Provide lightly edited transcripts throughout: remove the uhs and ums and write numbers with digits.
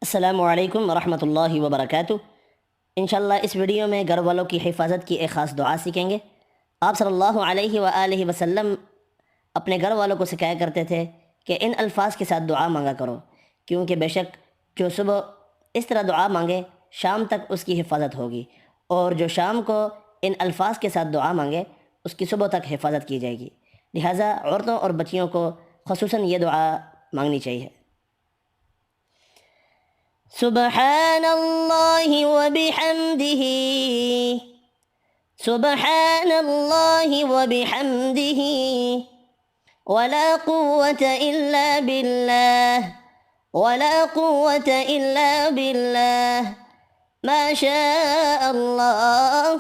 السلام علیکم ورحمۃ اللہ وبرکاتہ۔ انشاءاللہ اس ویڈیو میں گھر والوں کی حفاظت کی ایک خاص دعا سیکھیں گے۔ آپ صلی اللہ علیہ وآلہ وسلم اپنے گھر والوں کو سکھایا کرتے تھے کہ ان الفاظ کے ساتھ دعا مانگا کرو، کیونکہ بے شک جو صبح اس طرح دعا مانگے شام تک اس کی حفاظت ہوگی، اور جو شام کو ان الفاظ کے ساتھ دعا مانگے اس کی صبح تک حفاظت کی جائے گی۔ لہٰذا عورتوں اور بچیوں کو خصوصاً یہ دعا مانگنی چاہیے۔ سبحان اللہ وبحمدہ، سبحان اللہ وبحمدہ، ولا قوة إلا بالله، ولا قوة إلا بالله، ما شاء الله،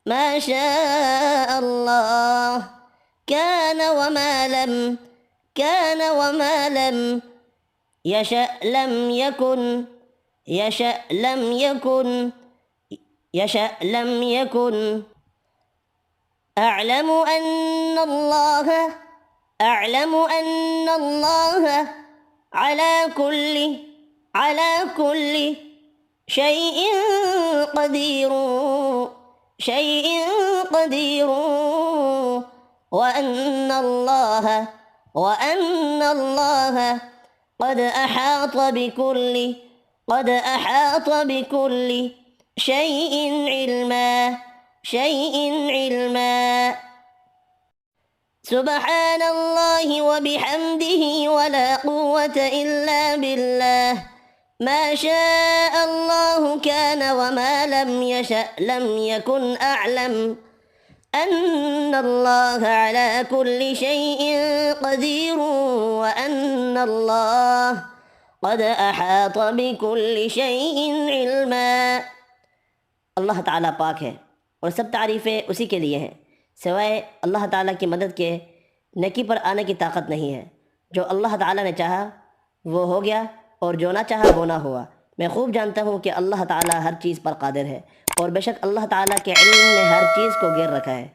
ما شاء الله، كان وما لم، كان وما لم يشأ لم يكن، يشأ لم يكن، يشأ لم يكن، أعلم أن الله، أعلم أن الله على كل، على كل شيء قدير، شيء قدير، وأن الله، وأن الله قد أحاط بكل، قد أحاط بكل شيء علما، شيء علما، سبحان الله وبحمده، ولا قوة إلا بالله، ما شاء الله كان وما لم يشأ لم يكن، أعلم أن الله على كل شيء قدير، وأن الله قد أحاط بكل شيء علما۔ اللہ تعالیٰ پاک ہے اور سب تعریفیں اسی کے لیے ہیں، سوائے اللہ تعالیٰ کی مدد کے نیکی پر آنے کی طاقت نہیں ہے۔ جو اللہ تعالیٰ نے چاہا وہ ہو گیا، اور جو نہ چاہا وہ نہ ہوا۔ میں خوب جانتا ہوں کہ اللہ تعالیٰ ہر چیز پر قادر ہے، اور بے شک اللہ تعالیٰ کے علم نے ہر چیز کو گھیر رکھا ہے۔